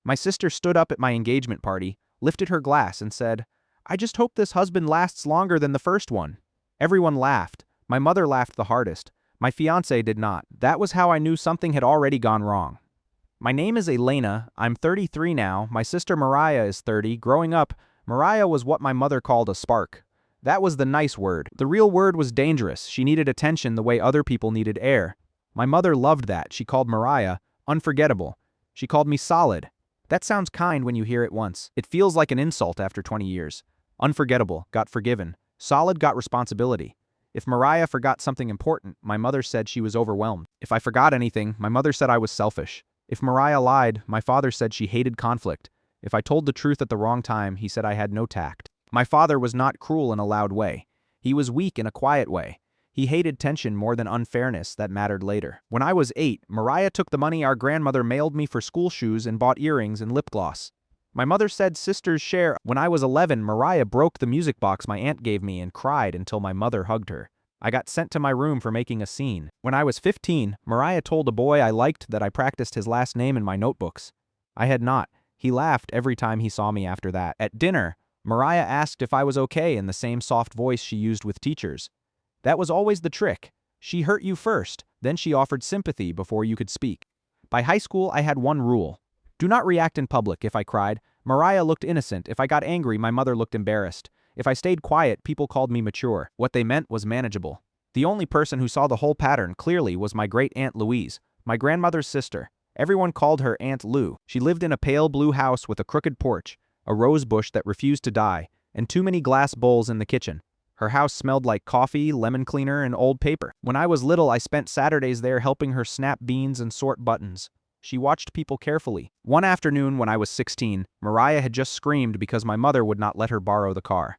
My sister stood up at my engagement party, lifted her glass, and said, "I just hope this husband lasts longer than the first one." Everyone laughed. My mother laughed the hardest. My fiancé did not. That was how I knew something had already gone wrong. My name is Elena. I'm 33 now. My sister Mariah is 30. Growing up, Mariah was what my mother called a spark. That was the nice word. The real word was dangerous. She needed attention the way other people needed air. My mother loved that. She called Mariah unforgettable. She called me solid. That sounds kind when you hear it once. It feels like an insult after 20 years. Unforgettable got forgiven. Solid got responsibility. If Mariah forgot something important, my mother said she was overwhelmed. If I forgot anything, my mother said I was selfish. If Mariah lied, my father said she hated conflict. If I told the truth at the wrong time, he said I had no tact. My father was not cruel in a loud way. He was weak in a quiet way. He hated tension more than unfairness that mattered later. When I was 8, Mariah took the money our grandmother mailed me for school shoes and bought earrings and lip gloss. My mother said sisters share. When I was 11, Mariah broke the music box my aunt gave me and cried until my mother hugged her. I got sent to my room for making a scene. When I was 15, Mariah told a boy I liked that I practiced his last name in my notebooks. I had not. He laughed every time he saw me after that. At dinner, Mariah asked if I was okay in the same soft voice she used with teachers. That was always the trick. She hurt you first, then she offered sympathy before you could speak. By high school, I had one rule. Do not react in public. If I cried, Mariah looked innocent. If I got angry, my mother looked embarrassed. If I stayed quiet, people called me mature. What they meant was manageable. The only person who saw the whole pattern clearly was my great-aunt Louise, my grandmother's sister. Everyone called her Aunt Lou. She lived in a pale blue house with a crooked porch, a rose bush that refused to die, and too many glass bowls in the kitchen. Her house smelled like coffee, lemon cleaner, and old paper. When I was little, I spent Saturdays there helping her snap beans and sort buttons. She watched people carefully. One afternoon when I was 16, Mariah had just screamed because my mother would not let her borrow the car.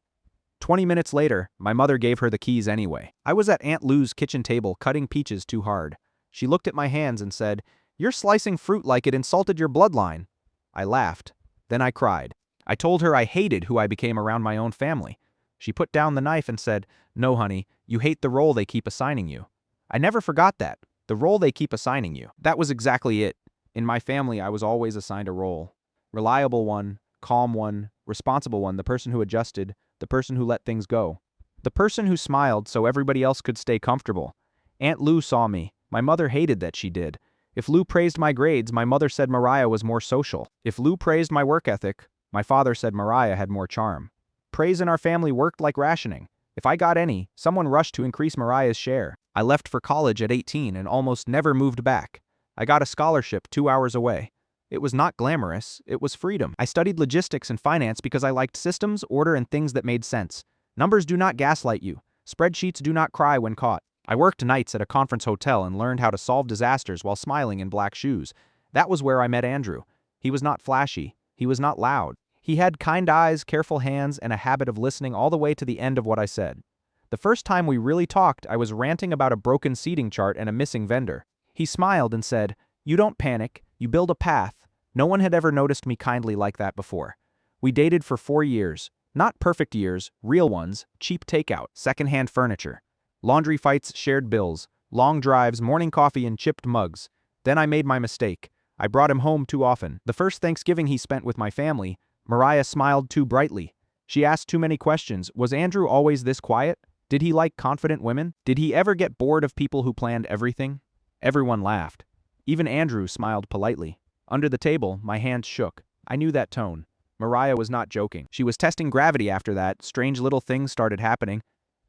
20 minutes later, my mother gave her the keys anyway. I was at Aunt Lou's kitchen table cutting peaches too hard. She looked at my hands and said, "You're slicing fruit like it insulted your bloodline." I laughed. Then I cried. I told her I hated who I became around my own family. She put down the knife and said, "No, honey, you hate the role they keep assigning you." I never forgot that. The role they keep assigning you. That was exactly it. In my family, I was always assigned a role. Reliable one, calm one, responsible one, the person who adjusted, the person who let things go. The person who smiled so everybody else could stay comfortable. Aunt Lou saw me. My mother hated that she did. If Lou praised my grades, my mother said Mariah was more social. If Lou praised my work ethic, my father said Mariah had more charm. Praise in our family worked like rationing. If I got any, someone rushed to increase Mariah's share. I left for college at 18 and almost never moved back. I got a scholarship 2 hours away. It was not glamorous, it was freedom. I studied logistics and finance because I liked systems, order, and things that made sense. Numbers do not gaslight you. Spreadsheets do not cry when caught. I worked nights at a conference hotel and learned how to solve disasters while smiling in black shoes. That was where I met Andrew. He was not flashy. He was not loud. He had kind eyes, careful hands, and a habit of listening all the way to the end of what I said. The first time we really talked, I was ranting about a broken seating chart and a missing vendor. He smiled and said, "You don't panic, you build a path." No one had ever noticed me kindly like that before. We dated for 4 years. Not perfect years, real ones, cheap takeout, secondhand furniture. Laundry fights, shared bills, long drives, morning coffee in chipped mugs. Then I made my mistake. I brought him home too often. The first Thanksgiving he spent with my family, Mariah smiled too brightly. She asked too many questions. Was Andrew always this quiet? Did he like confident women? Did he ever get bored of people who planned everything? Everyone laughed. Even Andrew smiled politely. Under the table, my hands shook. I knew that tone. Mariah was not joking. She was testing gravity after that. Strange little things started happening.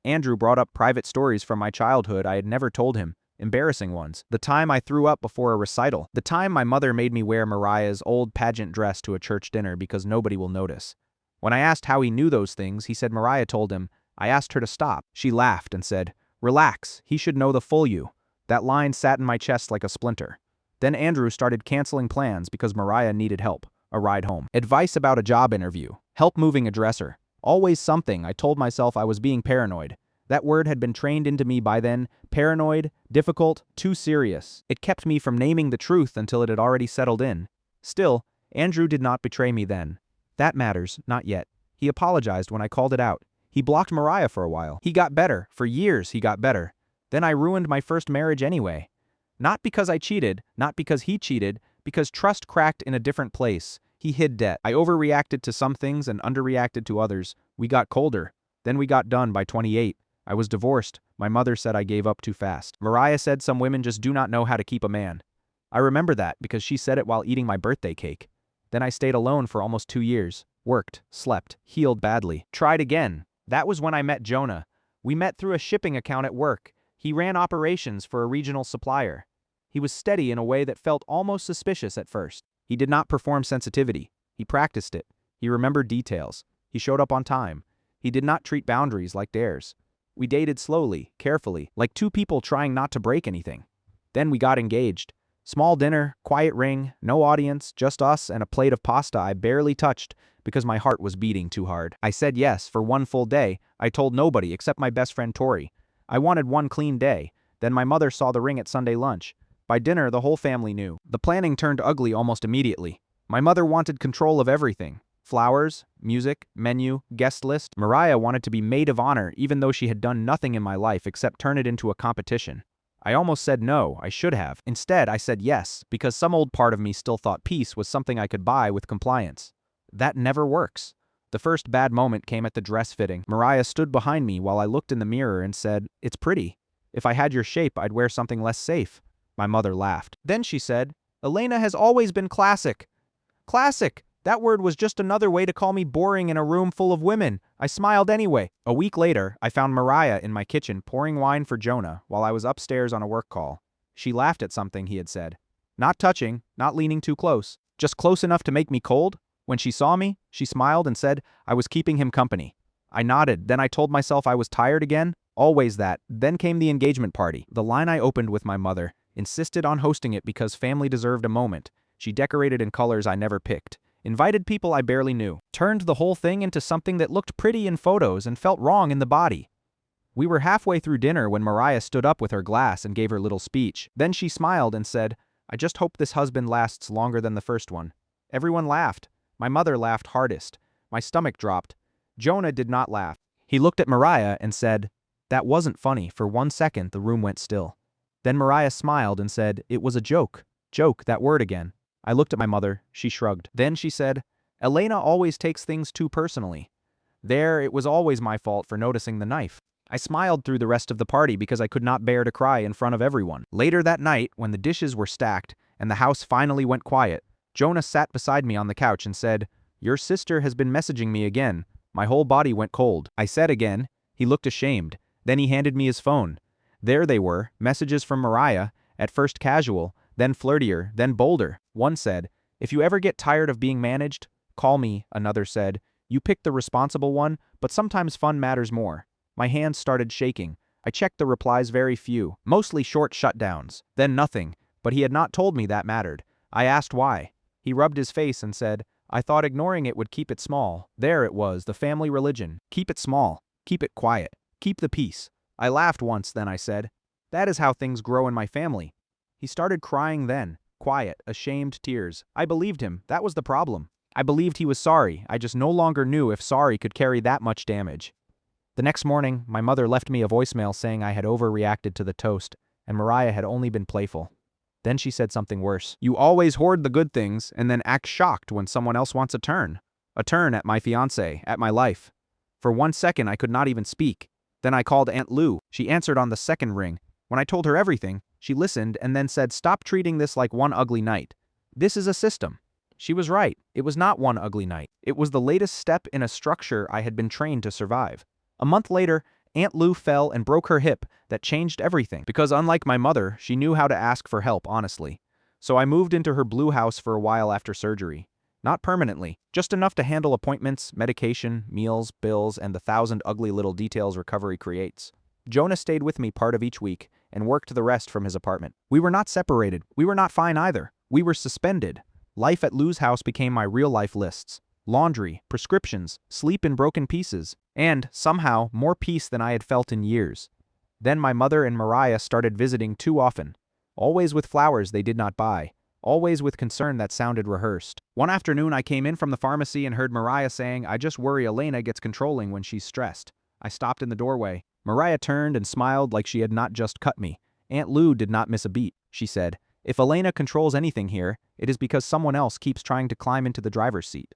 Andrew brought up private stories from my childhood I had never told him. Embarrassing ones. The time I threw up before a recital. The time my mother made me wear Mariah's old pageant dress to a church dinner because nobody will notice. When I asked how he knew those things, he said Mariah told him. I asked her to stop. She laughed and said, "Relax, he should know the full you." That line sat in my chest like a splinter. Then Andrew started canceling plans because Mariah needed help. A ride home. Advice about a job interview. Help moving a dresser. Always something. I told myself I was being paranoid. That word had been trained into me by then. Paranoid, difficult, too serious. It kept me from naming the truth until it had already settled in. Still, Andrew did not betray me then. That matters, not yet. He apologized when I called it out. He blocked Mariah for a while. He got better. For years, he got better. Then I ruined my first marriage anyway. Not because I cheated, not because he cheated, because trust cracked in a different place. He hid debt. I overreacted to some things and underreacted to others. We got colder. Then we got done by 28. I was divorced. My mother said I gave up too fast. Mariah said some women just do not know how to keep a man. I remember that because she said it while eating my birthday cake. Then I stayed alone for almost 2 years. Worked, slept, healed badly. Tried again. That was when I met Jonah. We met through a shipping account at work. He ran operations for a regional supplier. He was steady in a way that felt almost suspicious at first. He did not perform sensitivity. He practiced it. He remembered details. He showed up on time. He did not treat boundaries like dares. We dated slowly, carefully, like two people trying not to break anything. Then we got engaged. Small dinner, quiet ring, no audience, just us and a plate of pasta I barely touched because my heart was beating too hard. I said yes for one full day. I told nobody except my best friend Tori. I wanted one clean day. Then my mother saw the ring at Sunday lunch. By dinner, the whole family knew. The planning turned ugly almost immediately. My mother wanted control of everything. Flowers, music, menu, guest list. Mariah wanted to be maid of honor even though she had done nothing in my life except turn it into a competition. I almost said no, I should have. Instead, I said yes, because some old part of me still thought peace was something I could buy with compliance. That never works. The first bad moment came at the dress fitting. Mariah stood behind me while I looked in the mirror and said, "It's pretty. If I had your shape, I'd wear something less safe." My mother laughed. Then she said, "Elena has always been classic." Classic! That word was just another way to call me boring in a room full of women. I smiled anyway. A week later, I found Mariah in my kitchen pouring wine for Jonah while I was upstairs on a work call. She laughed at something he had said. Not touching, not leaning too close, just close enough to make me cold. When she saw me, she smiled and said I was keeping him company. I nodded, then I told myself I was tired again. Always that. Then came the engagement party. The line I opened with my mother. Insisted on hosting it because family deserved a moment. She decorated in colors I never picked. Invited people I barely knew. Turned the whole thing into something that looked pretty in photos and felt wrong in the body. We were halfway through dinner when Mariah stood up with her glass and gave her little speech. Then she smiled and said, "I just hope this husband lasts longer than the first one." Everyone laughed. My mother laughed hardest. My stomach dropped. Jonah did not laugh. He looked at Mariah and said, "That wasn't funny." For 1 second, the room went still. Then Mariah smiled and said, "It was a joke." Joke, that word again. I looked at my mother. She shrugged. Then she said, "Elena always takes things too personally." It was always my fault for noticing the knife. I smiled through the rest of the party because I could not bear to cry in front of everyone. Later that night, when the dishes were stacked and the house finally went quiet, Jonah sat beside me on the couch and said, "Your sister has been messaging me again." My whole body went cold. I said again. He looked ashamed. Then he handed me his phone. There they were, messages from Mariah, at first casual, then flirtier, then bolder. One said, "If you ever get tired of being managed, call me." Another said, "You picked the responsible one, but sometimes fun matters more." My hands started shaking. I checked the replies, very few, mostly short shutdowns. Then nothing, but he had not told me that mattered. I asked why. He rubbed his face and said, "I thought ignoring it would keep it small." There it was, the family religion. Keep it small. Keep it quiet. Keep the peace. I laughed once, then I said, "That is how things grow in my family." He started crying then. Quiet, ashamed tears. I believed him. That was the problem. I believed he was sorry. I just no longer knew if sorry could carry that much damage. The next morning, my mother left me a voicemail saying I had overreacted to the toast, and Mariah had only been playful. Then she said something worse. "You always hoard the good things and then act shocked when someone else wants a turn. A turn at my fiancé, at my life." For 1 second, I could not even speak. Then I called Aunt Lou. She answered on the second ring. When I told her everything, she listened and then said, "Stop treating this like one ugly night. This is a system." She was right. It was not one ugly night. It was the latest step in a structure I had been trained to survive. A month later, Aunt Lou fell and broke her hip. That changed everything, because unlike my mother, she knew how to ask for help honestly. So I moved into her blue house for a while after surgery. Not permanently, just enough to handle appointments, medication, meals, bills, and the 1,000 ugly little details recovery creates. Jonah stayed with me part of each week and worked the rest from his apartment. We were not separated. We were not fine either. We were suspended. Life at Lou's house became my real-life lists. Laundry, prescriptions, sleep in broken pieces, and, somehow, more peace than I had felt in years. Then my mother and Mariah started visiting too often. Always with flowers they did not buy. Always with concern that sounded rehearsed. One afternoon I came in from the pharmacy and heard Mariah saying, "I just worry Elena gets controlling when she's stressed." I stopped in the doorway. Mariah turned and smiled like she had not just cut me. Aunt Lou did not miss a beat. She said, If Elena controls anything here, it is because someone else keeps trying to climb into the driver's seat.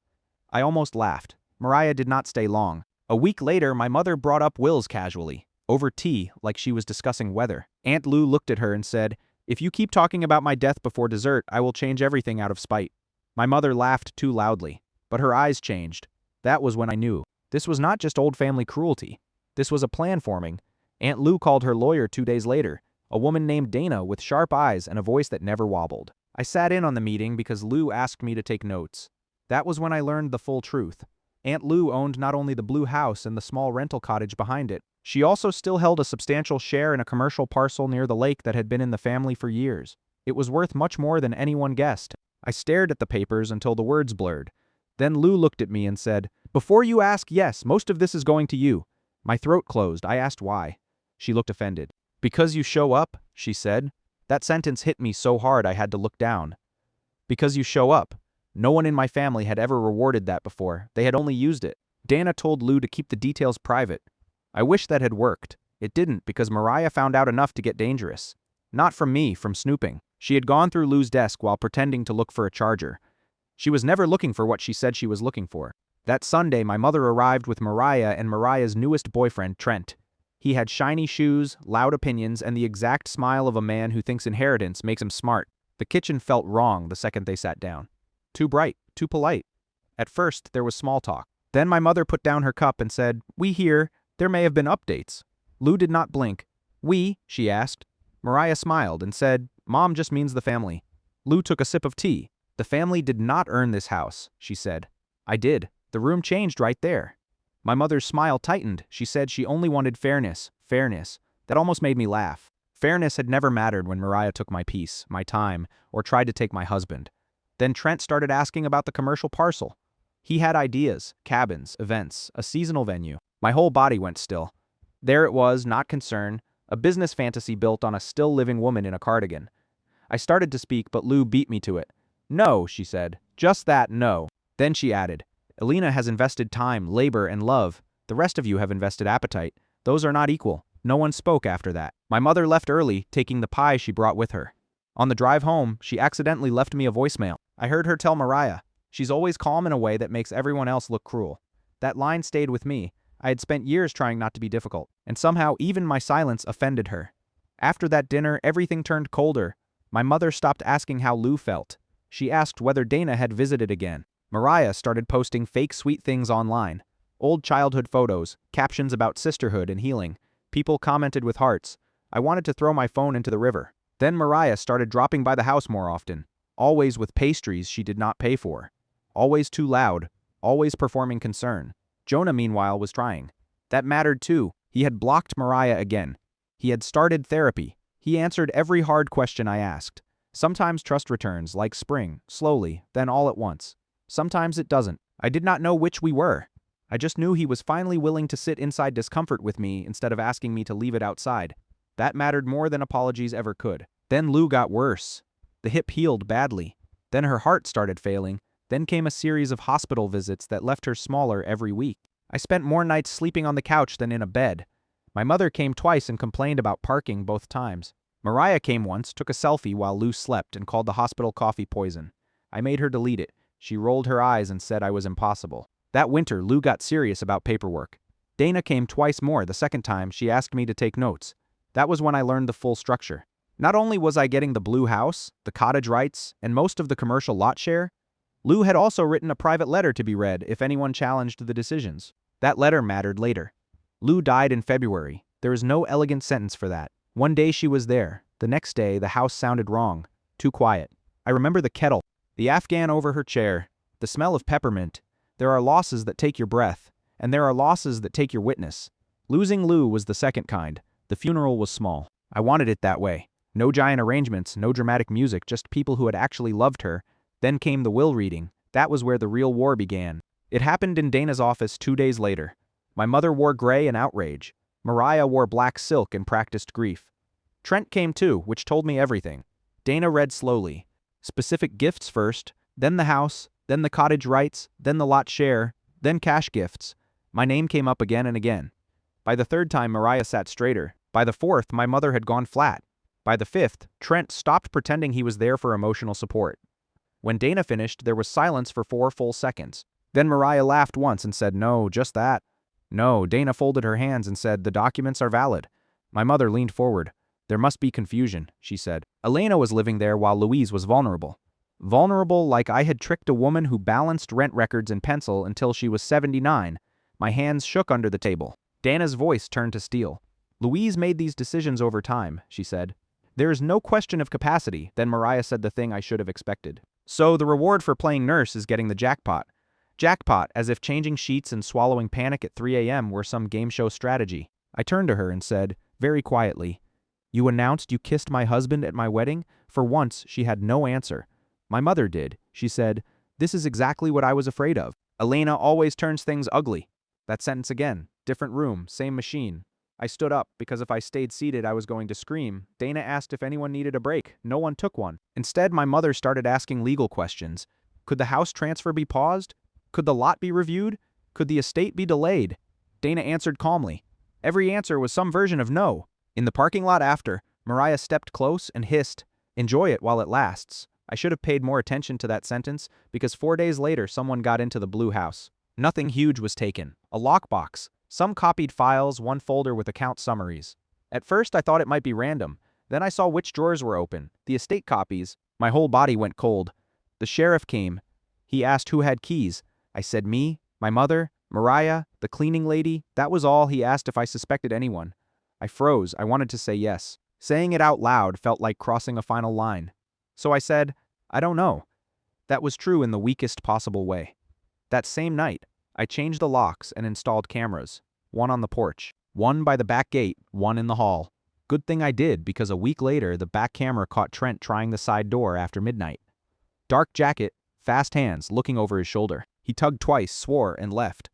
I almost laughed. Mariah did not stay long. A week later, my mother brought up wills casually, over tea, like she was discussing weather. Aunt Lou looked at her and said, "If you keep talking about my death before dessert, I will change everything out of spite." My mother laughed too loudly, but her eyes changed. That was when I knew. This was not just old family cruelty. This was a plan forming. Aunt Lou called her lawyer 2 days later, a woman named Dana with sharp eyes and a voice that never wobbled. I sat in on the meeting because Lou asked me to take notes. That was when I learned the full truth. Aunt Lou owned not only the blue house and the small rental cottage behind it, she also still held a substantial share in a commercial parcel near the lake that had been in the family for years. It was worth much more than anyone guessed. I stared at the papers until the words blurred. Then Lou looked at me and said, "Before you ask, yes, most of this is going to you." My throat closed. I asked why. She looked offended. "Because you show up," she said. That sentence hit me so hard I had to look down. Because you show up. No one in my family had ever rewarded that before. They had only used it. Dana told Lou to keep the details private. I wish that had worked. It didn't because Mariah found out enough to get dangerous. Not from me, from snooping. She had gone through Lou's desk while pretending to look for a charger. She was never looking for what she said she was looking for. That Sunday, my mother arrived with Mariah and Mariah's newest boyfriend, Trent. He had shiny shoes, loud opinions, and the exact smile of a man who thinks inheritance makes him smart. The kitchen felt wrong the second they sat down. Too bright, too polite. At first, there was small talk. Then my mother put down her cup and said, "We hear there may have been updates." Lou did not blink. "We?" she asked. Mariah smiled and said, "Mom just means the family." Lou took a sip of tea. "The family did not earn this house," she said. "I did. The room changed right there." My mother's smile tightened. She said she only wanted fairness. Fairness. That almost made me laugh. Fairness had never mattered when Mariah took my peace, my time, or tried to take my husband. Then Trent started asking about the commercial parcel. He had ideas, cabins, events, a seasonal venue. My whole body went still. There it was, not concern, a business fantasy built on a still-living woman in a cardigan. I started to speak, but Lou beat me to it. "No," she said. "Just that, no." Then she added, "Elena has invested time, labor, and love. The rest of you have invested appetite. Those are not equal." No one spoke after that. My mother left early, taking the pie she brought with her. On the drive home, she accidentally left me a voicemail. I heard her tell Mariah, "She's always calm in a way that makes everyone else look cruel." That line stayed with me. I had spent years trying not to be difficult, and somehow even my silence offended her. After that dinner, everything turned colder. My mother stopped asking how Lou felt. She asked whether Dana had visited again. Mariah started posting fake sweet things online. Old childhood photos, captions about sisterhood and healing. People commented with hearts. I wanted to throw my phone into the river. Then Mariah started dropping by the house more often. Always with pastries she did not pay for. Always too loud. Always performing concern. Jonah, meanwhile, was trying. That mattered too. He had blocked Mariah again. He had started therapy. He answered every hard question I asked. Sometimes trust returns, like spring, slowly, then all at once. Sometimes it doesn't. I did not know which we were. I just knew he was finally willing to sit inside discomfort with me instead of asking me to leave it outside. That mattered more than apologies ever could. Then Lou got worse. The hip healed badly. Then her heart started failing. Then came a series of hospital visits that left her smaller every week. I spent more nights sleeping on the couch than in a bed. My mother came twice and complained about parking both times. Mariah came once, took a selfie while Lou slept, and called the hospital coffee poison. I made her delete it. She rolled her eyes and said I was impossible. That winter, Lou got serious about paperwork. Dana came twice more. The second time, she asked me to take notes. That was when I learned the full structure. Not only was I getting the blue house, the cottage rights, and most of the commercial lot share, Lou had also written a private letter to be read if anyone challenged the decisions. That letter mattered later. Lou died in February. There is no elegant sentence for that. One day she was there. The next day, the house sounded wrong. Too quiet. I remember the kettle, the Afghan over her chair, the smell of peppermint. There are losses that take your breath, and there are losses that take your witness. Losing Lou was the second kind. The funeral was small. I wanted it that way. No giant arrangements, no dramatic music, just people who had actually loved her. Then came the will reading. That was where the real war began. It happened in Dana's office 2 days later. My mother wore gray in outrage. Mariah wore black silk and practiced grief. Trent came too, which told me everything. Dana read slowly. Specific gifts first, then the house, then the cottage rights, then the lot share, then cash gifts. My name came up again and again. By the third time, Mariah sat straighter. By the fourth, my mother had gone flat. By the fifth, Trent stopped pretending he was there for emotional support. When Dana finished, there was silence for 4 full seconds. Then Mariah laughed once and said, "No, just that." "No." Dana folded her hands and said, "The documents are valid." My mother leaned forward. "There must be confusion," she said. "Elena was living there while Louise was vulnerable. Vulnerable like I had tricked a woman who balanced rent records in pencil until she was 79. My hands shook under the table. Dana's voice turned to steel. "Louise made these decisions over time," she said. "There is no question of capacity." Then Mariah said the thing I should have expected. "So the reward for playing nurse is getting the jackpot." Jackpot, as if changing sheets and swallowing panic at 3 a.m. were some game show strategy. I turned to her and said, very quietly, "You announced you kissed my husband at my wedding?" For once, she had no answer. My mother did. She said, "This is exactly what I was afraid of. Elena always turns things ugly." That sentence again. Different room, same machine. I stood up, because if I stayed seated I was going to scream. Dana asked if anyone needed a break. No one took one. Instead, my mother started asking legal questions. Could the house transfer be paused? Could the lot be reviewed? Could the estate be delayed? Dana answered calmly. Every answer was some version of no. In the parking lot after, Mariah stepped close and hissed, "Enjoy it while it lasts." I should have paid more attention to that sentence, because 4 days later someone got into the blue house. Nothing huge was taken. A lockbox. Some copied files, one folder with account summaries. At first I thought it might be random. Then I saw which drawers were open. The estate copies. My whole body went cold. The sheriff came. He asked who had keys. I said me, my mother, Mariah, the cleaning lady. That was all. He asked if I suspected anyone. I froze. I wanted to say yes. Saying it out loud felt like crossing a final line. So I said, "I don't know." That was true in the weakest possible way. That same night, I changed the locks and installed cameras. One on the porch, one by the back gate, one in the hall. Good thing I did, because a week later the back camera caught Trent trying the side door after midnight. Dark jacket, fast hands, looking over his shoulder. He tugged twice, swore, and left.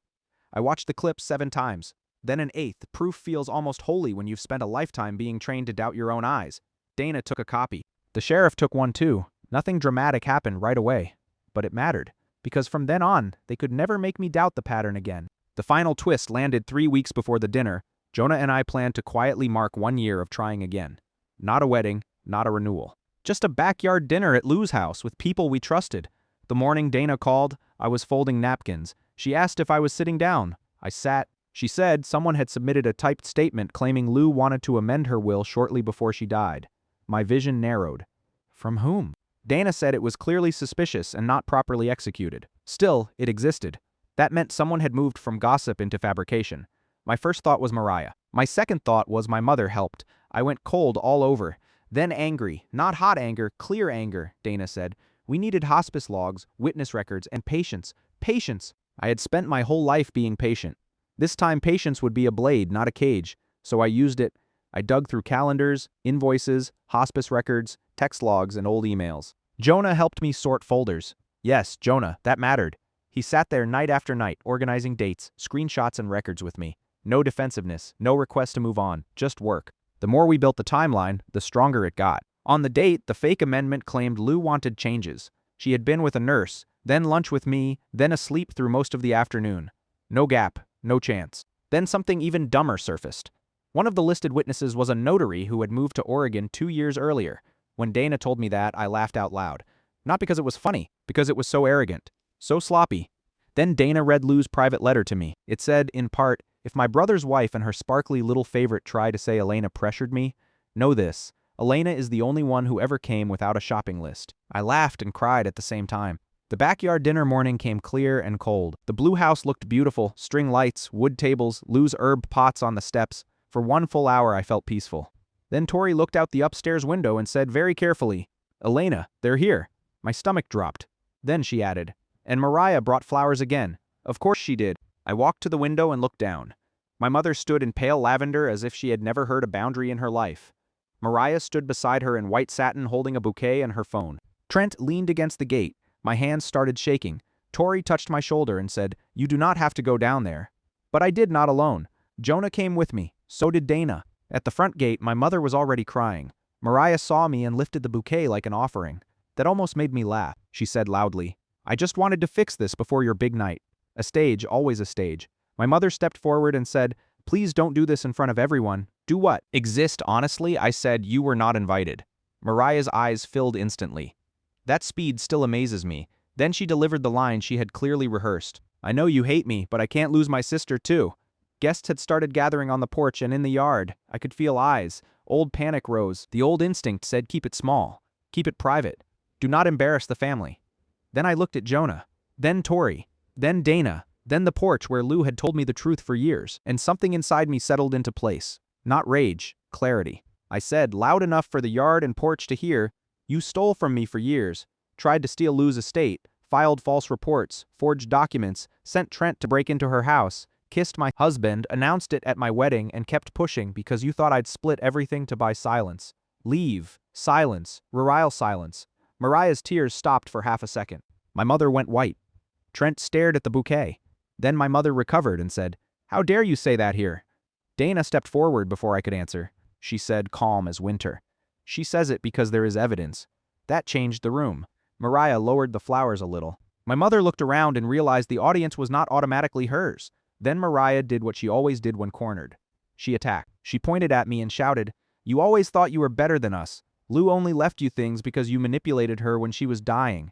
I watched the clip 7 times. Then an 8th. Proof feels almost holy when you've spent a lifetime being trained to doubt your own eyes. Dana took a copy. The sheriff took one too. Nothing dramatic happened right away. But it mattered, because from then on, they could never make me doubt the pattern again. The final twist landed 3 weeks before the dinner. Jonah and I planned to quietly mark 1 year of trying again. Not a wedding, not a renewal. Just a backyard dinner at Lou's house with people we trusted. The morning Dana called, I was folding napkins. She asked if I was sitting down. I sat. She said someone had submitted a typed statement claiming Lou wanted to amend her will shortly before she died. My vision narrowed. From whom? Dana said it was clearly suspicious and not properly executed. Still, it existed. That meant someone had moved from gossip into fabrication. My first thought was Mariah. My second thought was my mother helped. I went cold all over. Then angry. Not hot anger, clear anger, Dana said. We needed hospice logs, witness records, and patience. Patience! I had spent my whole life being patient. This time patience would be a blade, not a cage. So I used it. I dug through calendars, invoices, hospice records, text logs, and old emails. Jonah helped me sort folders. Yes, Jonah, that mattered. He sat there night after night, organizing dates, screenshots, and records with me. No defensiveness, no request to move on, just work. The more we built the timeline, the stronger it got. On the date, the fake amendment claimed Lou wanted changes. She had been with a nurse, then lunch with me, then asleep through most of the afternoon. No gap, no chance. Then something even dumber surfaced. One of the listed witnesses was a notary who had moved to Oregon 2 years earlier. When Dana told me that, I laughed out loud. Not because it was funny, because it was so arrogant. So sloppy. Then Dana read Lou's private letter to me. It said, in part, "If my brother's wife and her sparkly little favorite try to say Elena pressured me, know this. Elena is the only one who ever came without a shopping list." I laughed and cried at the same time. The backyard dinner morning came clear and cold. The blue house looked beautiful, string lights, wood tables, Lou's herb pots on the steps. For 1 full hour I felt peaceful. Then Tori looked out the upstairs window and said very carefully, "Elena, they're here." My stomach dropped. Then she added, "And Mariah brought flowers again." Of course she did. I walked to the window and looked down. My mother stood in pale lavender as if she had never heard a boundary in her life. Mariah stood beside her in white satin holding a bouquet and her phone. Trent leaned against the gate. My hands started shaking. Tori touched my shoulder and said, "You do not have to go down there." But I did not alone. Jonah came with me. So did Dana. At the front gate, my mother was already crying. Mariah saw me and lifted the bouquet like an offering. That almost made me laugh. She said loudly, "I just wanted to fix this before your big night." A stage, always a stage. My mother stepped forward and said, Please don't do this in front of everyone. Do what? Exist honestly? I said you were not invited. Mariah's eyes filled instantly. That speed still amazes me. Then she delivered the line she had clearly rehearsed. I know you hate me, but I can't lose my sister too. Guests had started gathering on the porch and in the yard. I could feel eyes. Old panic rose. The old instinct said keep it small. Keep it private. Do not embarrass the family. Then I looked at Jonah. Then Tori. Then Dana. Then the porch where Lou had told me the truth for years, and something inside me settled into place. Not rage, clarity. I said, loud enough for the yard and porch to hear, you stole from me for years, tried to steal Lou's estate, filed false reports, forged documents, sent Trent to break into her house, kissed my husband, announced it at my wedding, and kept pushing because you thought I'd split everything to buy silence. Leave. Silence. Rurile silence. Mariah's tears stopped for half a second. My mother went white. Trent stared at the bouquet. Then my mother recovered and said, how dare you say that here? Dana stepped forward before I could answer. She said, calm as winter. She says it because there is evidence. That changed the room. Mariah lowered the flowers a little. My mother looked around and realized the audience was not automatically hers. Then Mariah did what she always did when cornered. She attacked. She pointed at me and shouted, you always thought you were better than us. Lou only left you things because you manipulated her when she was dying.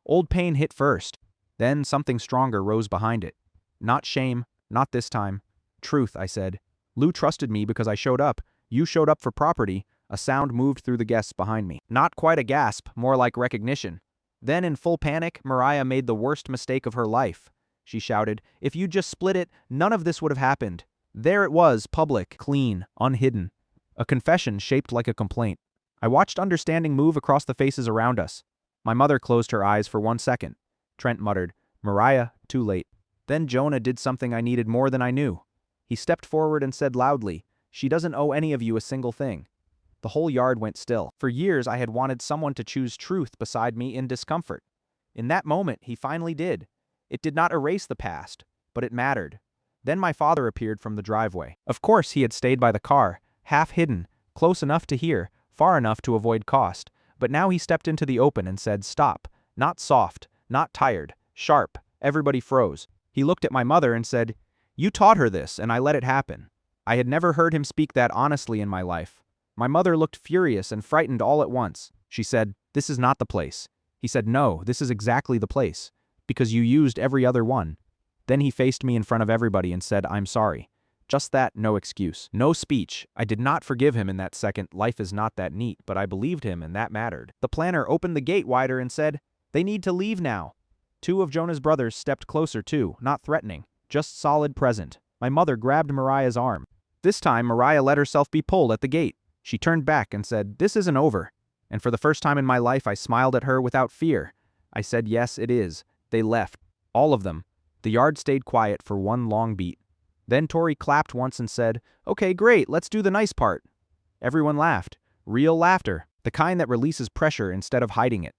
Old pain hit first. Then something stronger rose behind it. Not shame, not this time. Truth, I said. Lou trusted me because I showed up. You showed up for property. A sound moved through the guests behind me. Not quite a gasp, more like recognition. Then in full panic, Mariah made the worst mistake of her life. She shouted, if you just split it, none of this would have happened. There it was, public, clean, unhidden. A confession shaped like a complaint. I watched understanding move across the faces around us. My mother closed her eyes for 1 second. Trent muttered, Mariah, too late. Then Jonah did something I needed more than I knew. He stepped forward and said loudly, she doesn't owe any of you a single thing. The whole yard went still. For years I had wanted someone to choose truth beside me in discomfort. In that moment, he finally did. It did not erase the past, but it mattered. Then my father appeared from the driveway. Of course he had stayed by the car, half hidden, close enough to hear, far enough to avoid cost. But now he stepped into the open and said, stop. Not soft, not tired, sharp. Everybody froze. He looked at my mother and said, you taught her this, and I let it happen. I had never heard him speak that honestly in my life. My mother looked furious and frightened all at once. She said, this is not the place. He said, no, this is exactly the place. Because you used every other one. Then he faced me in front of everybody and said, I'm sorry. Just that, no excuse. No speech. I did not forgive him in that second. Life is not that neat, but I believed him and that mattered. The planner opened the gate wider and said, they need to leave now. 2 of Jonah's brothers stepped closer too, not threatening, just solid present. My mother grabbed Mariah's arm. This time, Mariah let herself be pulled at the gate. She turned back and said, this isn't over. And for the first time in my life, I smiled at her without fear. I said, yes, it is. They left. All of them. The yard stayed quiet for 1 long beat. Then Tori clapped once and said, okay, great, let's do the nice part. Everyone laughed. Real laughter. The kind that releases pressure instead of hiding it.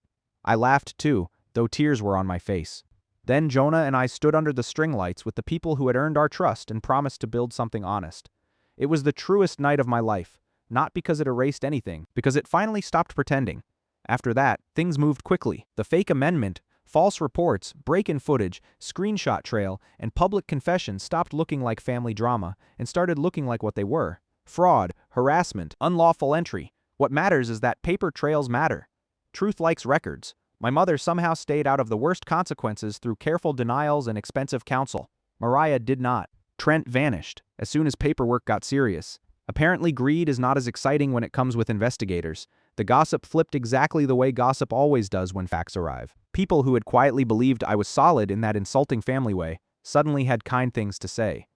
I laughed too, though tears were on my face. Then Jonah and I stood under the string lights with the people who had earned our trust and promised to build something honest. It was the truest night of my life, not because it erased anything, because it finally stopped pretending. After that, things moved quickly. The fake amendment, false reports, break-in footage, screenshot trail, and public confession stopped looking like family drama and started looking like what they were. Fraud, harassment, unlawful entry. What matters is that paper trails matter. Truth likes records. My mother somehow stayed out of the worst consequences through careful denials and expensive counsel. Mariah did not. Trent vanished as soon as paperwork got serious. Apparently greed is not as exciting when it comes with investigators. The gossip flipped exactly the way gossip always does when facts arrive. People who had quietly believed I was solid in that insulting family way suddenly had kind things to say.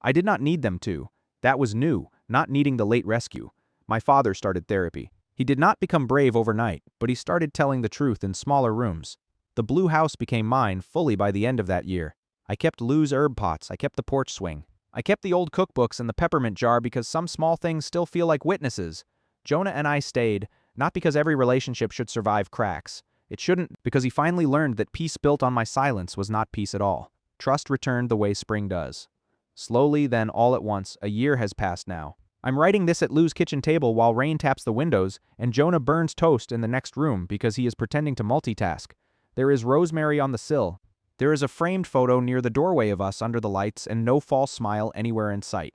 I did not need them to. That was new, not needing the late rescue. My father started therapy. He did not become brave overnight, but he started telling the truth in smaller rooms. The blue house became mine fully by the end of that year. I kept Lou's herb pots, I kept the porch swing. I kept the old cookbooks and the peppermint jar because some small things still feel like witnesses. Jonah and I stayed, not because every relationship should survive cracks. It shouldn't, because he finally learned that peace built on my silence was not peace at all. Trust returned the way spring does. Slowly, then all at once, a year has passed now. I'm writing this at Lou's kitchen table while rain taps the windows and Jonah burns toast in the next room because he is pretending to multitask. There is rosemary on the sill. There is a framed photo near the doorway of us under the lights and no false smile anywhere in sight.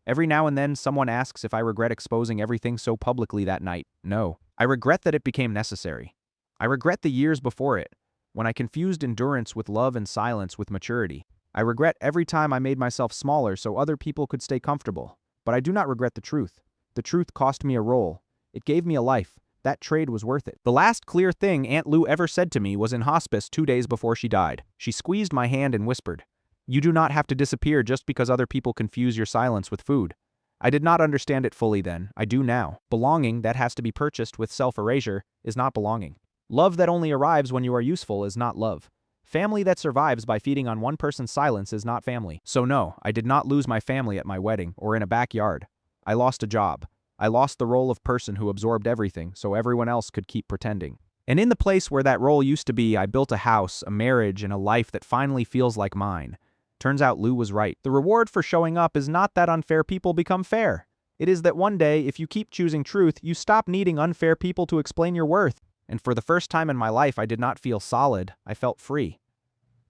Every now and then someone asks if I regret exposing everything so publicly that night. No. I regret that it became necessary. I regret the years before it, when I confused endurance with love and silence with maturity. I regret every time I made myself smaller so other people could stay comfortable. But I do not regret the truth. The truth cost me a role. It gave me a life. That trade was worth it. The last clear thing Aunt Lou ever said to me was in hospice 2 days before she died. She squeezed my hand and whispered, "You do not have to disappear just because other people confuse your silence with food." I did not understand it fully then. I do now. Belonging that has to be purchased with self-erasure is not belonging. Love that only arrives when you are useful is not love. Family that survives by feeding on one person's silence is not family. So no, I did not lose my family at my wedding or in a backyard. I lost a job. I lost the role of person who absorbed everything so everyone else could keep pretending. And in the place where that role used to be, I built a house, a marriage, and a life that finally feels like mine. Turns out Lou was right. The reward for showing up is not that unfair people become fair. It is that one day, if you keep choosing truth, you stop needing unfair people to explain your worth. And for the first time in my life, I did not feel solid. I felt free.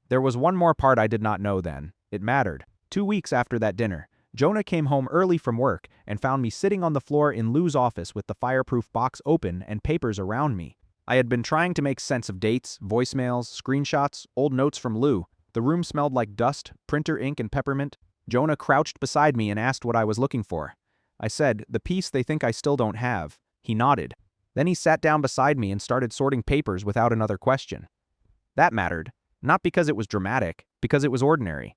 There was one more part I did not know then. It mattered. 2 weeks after that dinner, Jonah came home early from work and found me sitting on the floor in Lou's office with the fireproof box open and papers around me. I had been trying to make sense of dates, voicemails, screenshots, old notes from Lou. The room smelled like dust, printer ink, and peppermint. Jonah crouched beside me and asked what I was looking for. I said, "The piece they think I still don't have." He nodded. Then he sat down beside me and started sorting papers without another question. That mattered. Not because it was dramatic, because it was ordinary.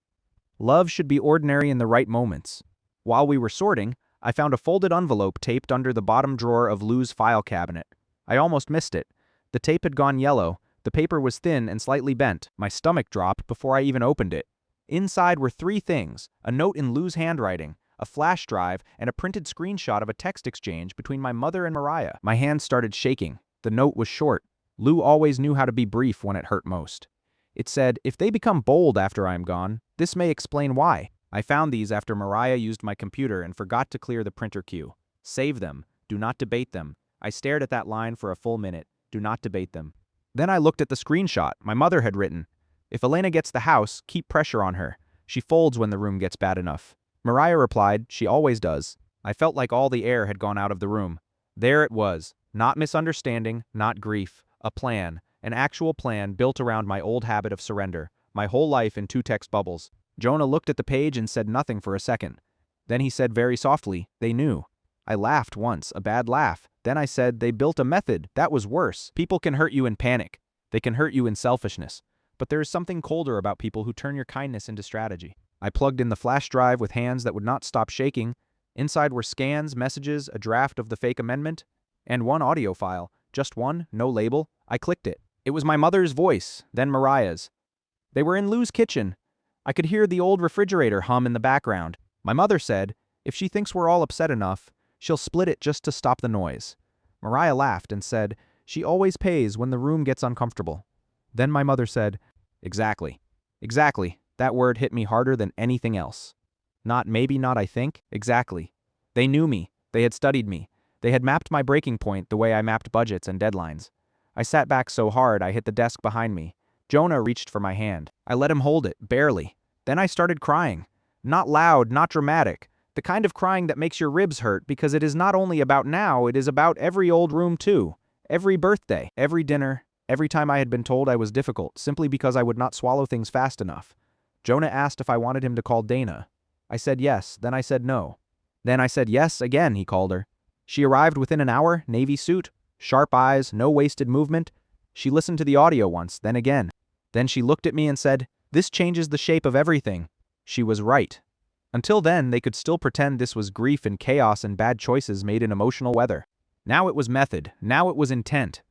Love should be ordinary in the right moments. While we were sorting, I found a folded envelope taped under the bottom drawer of Lou's file cabinet. I almost missed it. The tape had gone yellow, the paper was thin and slightly bent. My stomach dropped before I even opened it. Inside were 3 things: a note in Lou's handwriting, a flash drive, and a printed screenshot of a text exchange between my mother and Mariah. My hands started shaking. The note was short. Lou always knew how to be brief when it hurt most. It said, "If they become bold after I am gone, this may explain why." I found these after Mariah used my computer and forgot to clear the printer queue. Save them. Do not debate them. I stared at that line for a full minute. Do not debate them. Then I looked at the screenshot my mother had written. "If Elena gets the house, keep pressure on her. She folds when the room gets bad enough." Mariah replied, "She always does." I felt like all the air had gone out of the room. There it was. Not misunderstanding, not grief. A plan. An actual plan built around my old habit of surrender. My whole life in 2 text bubbles. Jonah looked at the page and said nothing for a second. Then he said very softly, "They knew." I laughed once, a bad laugh. Then I said, "They built a method. That was worse. People can hurt you in panic. They can hurt you in selfishness. But there is something colder about people who turn your kindness into strategy." I plugged in the flash drive with hands that would not stop shaking. Inside were scans, messages, a draft of the fake amendment, and one audio file. Just one, no label. I clicked it. It was my mother's voice, then Mariah's. They were in Lou's kitchen. I could hear the old refrigerator hum in the background. My mother said, "If she thinks we're all upset enough, she'll split it just to stop the noise." Mariah laughed and said, "She always pays when the room gets uncomfortable." Then my mother said, "Exactly. Exactly. That word hit me harder than anything else. Not maybe, not I think. Exactly. They knew me. They had studied me. They had mapped my breaking point the way I mapped budgets and deadlines. I sat back so hard I hit the desk behind me. Jonah reached for my hand. I let him hold it, barely. Then I started crying. Not loud, not dramatic. The kind of crying that makes your ribs hurt because it is not only about now, it is about every old room too. Every birthday, every dinner, every time I had been told I was difficult simply because I would not swallow things fast enough. Jonah asked if I wanted him to call Dana. I said yes, then I said no. Then I said yes again, he called her. She arrived within an hour, navy suit, sharp eyes, no wasted movement. She listened to the audio once, then again. Then she looked at me and said, "This changes the shape of everything." She was right. Until then, they could still pretend this was grief and chaos and bad choices made in emotional weather. Now it was method. Now it was intent.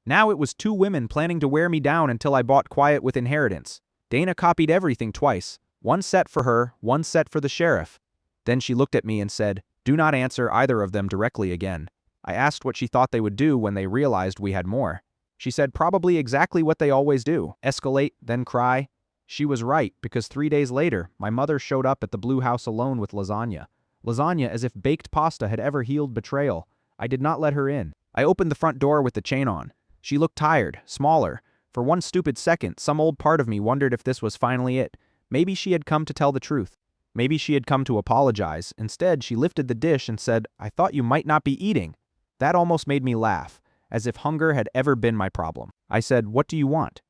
Now it was 2 women planning to wear me down until I bought quiet with inheritance. Dana copied everything twice. 1 set for her, 1 set for the sheriff. Then she looked at me and said, "Do not answer either of them directly again." I asked what she thought they would do when they realized we had more. She said probably exactly what they always do. Escalate, then cry. She was right, because 3 days later, my mother showed up at the Blue House alone with lasagna. Lasagna as if baked pasta had ever healed betrayal. I did not let her in. I opened the front door with the chain on. She looked tired, smaller. For 1 stupid second, some old part of me wondered if this was finally it. Maybe she had come to tell the truth. Maybe she had come to apologize. Instead, she lifted the dish and said, "I thought you might not be eating." That almost made me laugh, as if hunger had ever been my problem. I said, "What do you want?"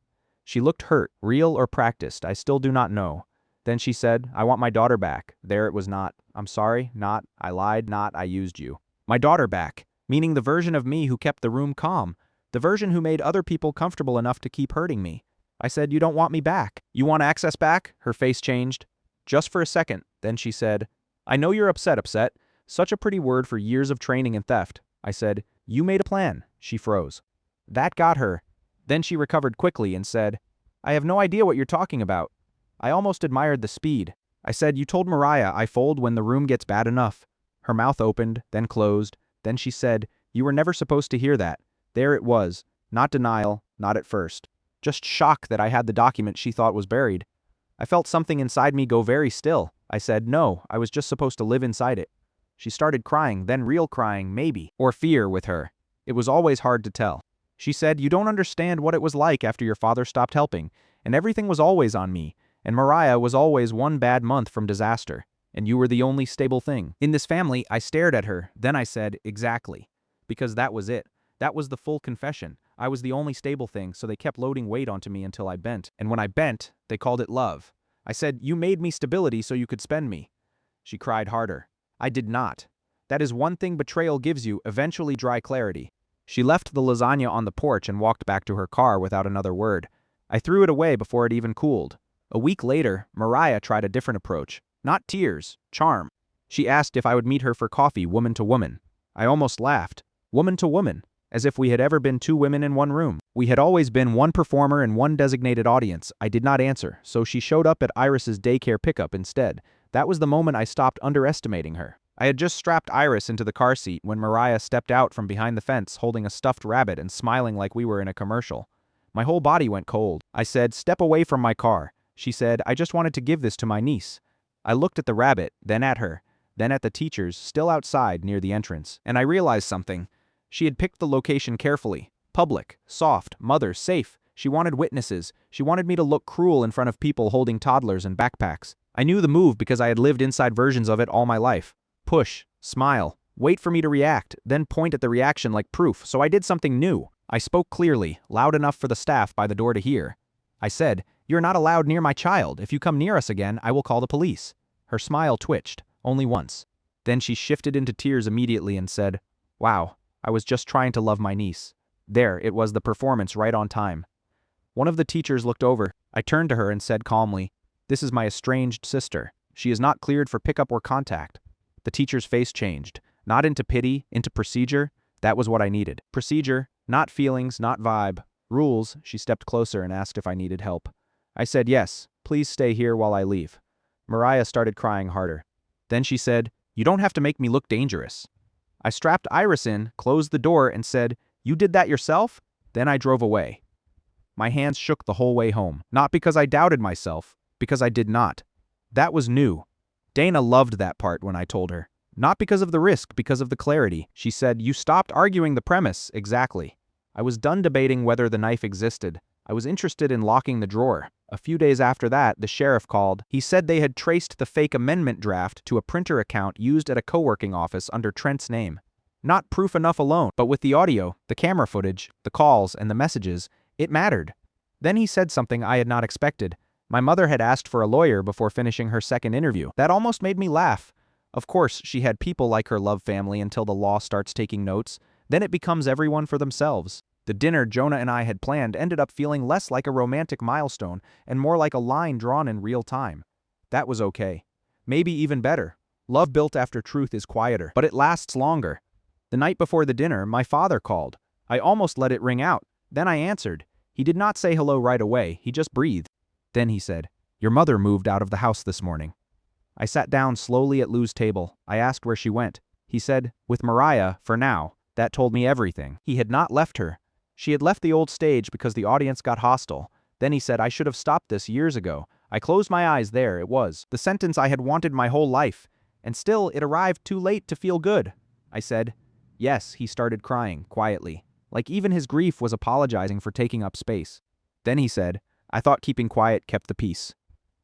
She looked hurt, real or practiced, I still do not know. Then she said, "I want my daughter back." There it was not. "I'm sorry, not. I lied, not. I used you." My daughter back, meaning the version of me who kept the room calm, the version who made other people comfortable enough to keep hurting me. I said, "You don't want me back. You want access back?" Her face changed. Just for a second, then she said, "I know you're upset. Such a pretty word for years of training in theft." I said, "You made a plan." She froze. That got her. Then she recovered quickly and said, "I have no idea what you're talking about." I almost admired the speed. I said, "You told Mariah I fold when the room gets bad enough." Her mouth opened, then closed. Then she said, "You were never supposed to hear that." There it was. Not denial, not at first. Just shock that I had the document she thought was buried. I felt something inside me go very still. I said, "No, I was just supposed to live inside it." She started crying, then real crying, maybe, or fear with her. It was always hard to tell. She said, "You don't understand what it was like after your father stopped helping, and everything was always on me, and Mariah was always one bad month from disaster, and you were the only stable thing in this family." I stared at her, then I said, "Exactly." Because that was it. That was the full confession. I was the only stable thing, so they kept loading weight onto me until I bent, and when I bent, they called it love. I said, "You made me stability so you could spend me." She cried harder. I did not. That is one thing betrayal gives you, eventually dry clarity. She left the lasagna on the porch and walked back to her car without another word. I threw it away before it even cooled. A week later, Mariah tried a different approach. Not tears, charm. She asked if I would meet her for coffee, woman to woman. I almost laughed. Woman to woman. As if we had ever been two women in one room. We had always been one performer and one designated audience. I did not answer, so she showed up at Iris's daycare pickup instead. That was the moment I stopped underestimating her. I had just strapped Iris into the car seat when Mariah stepped out from behind the fence holding a stuffed rabbit and smiling like we were in a commercial. My whole body went cold. I said, "Step away from my car." She said, "I just wanted to give this to my niece." I looked at the rabbit, then at her, then at the teachers still outside near the entrance, and I realized something. She had picked the location carefully. Public, soft, mother, safe. She wanted witnesses. She wanted me to look cruel in front of people holding toddlers and backpacks. I knew the move because I had lived inside versions of it all my life. Push, smile, wait for me to react, then point at the reaction like proof, so I did something new. I spoke clearly, loud enough for the staff by the door to hear. I said, "You're not allowed near my child. If you come near us again, I will call the police." Her smile twitched, only once. Then she shifted into tears immediately and said, "Wow. I was just trying to love my niece." There, it was the performance right on time. One of the teachers looked over. I turned to her and said calmly, "This is my estranged sister. She is not cleared for pickup or contact." The teacher's face changed, not into pity, into procedure. That was what I needed. Procedure, not feelings, not vibe. Rules. She stepped closer and asked if I needed help. I said yes, please stay here while I leave. Mariah started crying harder. Then she said, "You don't have to make me look dangerous." I strapped Iris in, closed the door, and said, "You did that yourself?" Then I drove away. My hands shook the whole way home, not because I doubted myself, because I did not. That was new. Dana loved that part when I told her. Not because of the risk, because of the clarity. She said, "You stopped arguing the premise." Exactly. I was done debating whether the knife existed. I was interested in locking the drawer. A few days after that, the sheriff called. He said they had traced the fake amendment draft to a printer account used at a co-working office under Trent's name. Not proof enough alone, but with the audio, the camera footage, the calls, and the messages, it mattered. Then he said something I had not expected. My mother had asked for a lawyer before finishing her second interview. That almost made me laugh. Of course, she had people like her love family until the law starts taking notes. Then it becomes everyone for themselves. The dinner Jonah and I had planned ended up feeling less like a romantic milestone and more like a line drawn in real time. That was okay. Maybe even better. Love built after truth is quieter, but it lasts longer. The night before the dinner, my father called. I almost let it ring out. Then I answered. He did not say hello right away, he just breathed. Then he said, "Your mother moved out of the house this morning." I sat down slowly at Lou's table. I asked where she went. He said, "With Mariah, for now." That told me everything. He had not left her. She had left the old stage because the audience got hostile. Then he said, "I should have stopped this years ago." I closed my eyes. There it was. The sentence I had wanted my whole life. And still, it arrived too late to feel good. I said, "Yes." He started crying, quietly. Like even his grief was apologizing for taking up space. Then he said, "I thought keeping quiet kept the peace."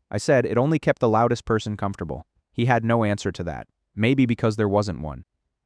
I said it only kept the loudest person comfortable. He had no answer to that. Maybe because there wasn't one.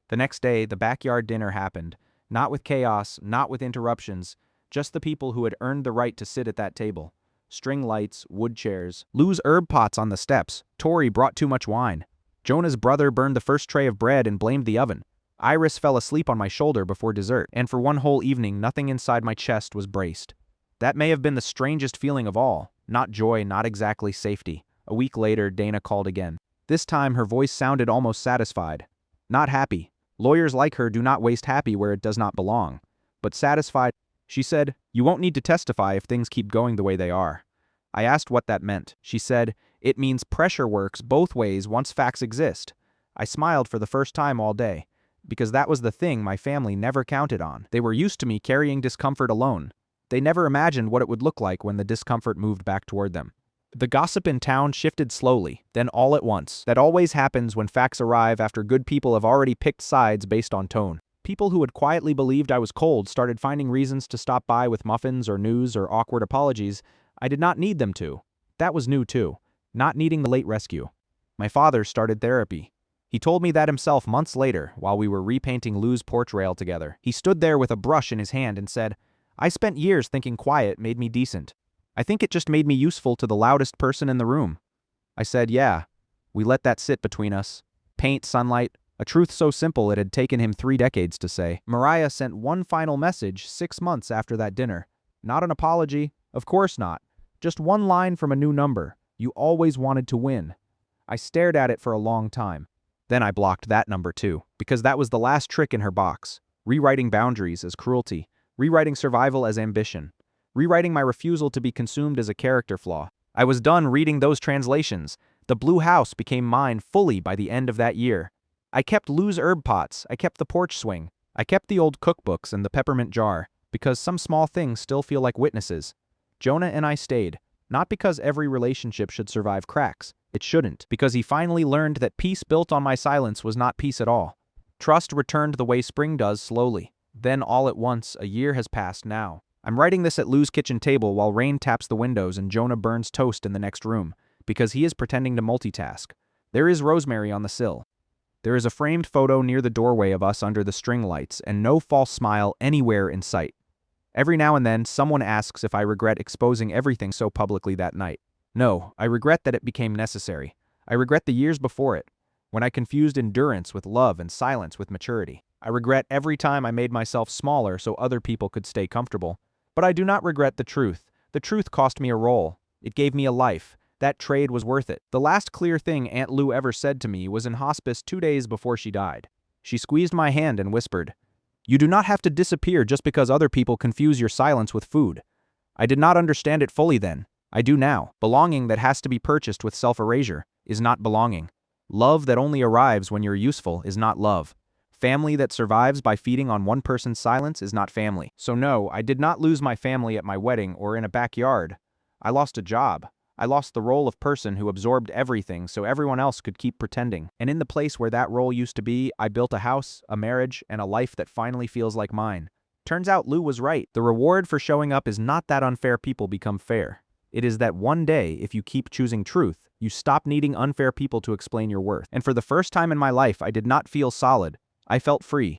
The next day, the backyard dinner happened. Not with chaos, not with interruptions, just the people who had earned the right to sit at that table. String lights, wood chairs, Lou's herb pots on the steps. Tori brought too much wine. Jonah's brother burned the first tray of bread and blamed the oven. Iris fell asleep on my shoulder before dessert, and for one whole evening nothing inside my chest was braced. That may have been the strangest feeling of all. Not joy, not exactly safety. A week later, Dana called again. This time her voice sounded almost satisfied. Not happy. Lawyers like her do not waste happy where it does not belong. But satisfied. She said, "You won't need to testify if things keep going the way they are." I asked what that meant. She said, "It means pressure works both ways once facts exist." I smiled for the first time all day, because that was the thing my family never counted on. They were used to me carrying discomfort alone. They never imagined what it would look like when the discomfort moved back toward them. The gossip in town shifted slowly, then all at once. That always happens when facts arrive after good people have already picked sides based on tone. People who had quietly believed I was cold started finding reasons to stop by with muffins or news or awkward apologies. I did not need them to. That was new too. Not needing the late rescue. My father started therapy. He told me that himself months later while we were repainting Lou's porch rail together. He stood there with a brush in his hand and said, "I spent years thinking quiet made me decent. I think it just made me useful to the loudest person in the room." I said, "Yeah." We let that sit between us. Paint, sunlight, a truth so simple it had taken him 3 decades to say. Mariah sent one final message 6 months after that dinner. Not an apology, of course not. Just one line from a new number. "You always wanted to win." I stared at it for a long time. Then I blocked that number too, because that was the last trick in her box. Rewriting boundaries as cruelty. Rewriting survival as ambition. Rewriting my refusal to be consumed as a character flaw. I was done reading those translations. The blue house became mine fully by the end of that year. I kept Lou's herb pots, I kept the porch swing, I kept the old cookbooks and the peppermint jar, because some small things still feel like witnesses. Jonah and I stayed, not because every relationship should survive cracks. It shouldn't, because he finally learned that peace built on my silence was not peace at all. Trust returned the way spring does slowly. Then all at once, a year has passed now. I'm writing this at Lou's kitchen table while rain taps the windows and Jonah burns toast in the next room, because he is pretending to multitask. There is Rosemary on the sill. There is a framed photo near the doorway of us under the string lights, and no false smile anywhere in sight. Every now and then, someone asks if I regret exposing everything so publicly that night. No, I regret that it became necessary. I regret the years before it, when I confused endurance with love and silence with maturity. I regret every time I made myself smaller so other people could stay comfortable. But I do not regret the truth. The truth cost me a role. It gave me a life. That trade was worth it. The last clear thing Aunt Lou ever said to me was in hospice 2 days before she died. She squeezed my hand and whispered, "You do not have to disappear just because other people confuse your silence with food." I did not understand it fully then. I do now. Belonging that has to be purchased with self-erasure is not belonging. Love that only arrives when you're useful is not love. Family that survives by feeding on one person's silence is not family. So no, I did not lose my family at my wedding or in a backyard. I lost a job. I lost the role of person who absorbed everything so everyone else could keep pretending. And in the place where that role used to be, I built a house, a marriage, and a life that finally feels like mine. Turns out Lou was right. The reward for showing up is not that unfair people become fair. It is that one day, if you keep choosing truth, you stop needing unfair people to explain your worth. And for the first time in my life, I did not feel solid. I felt free.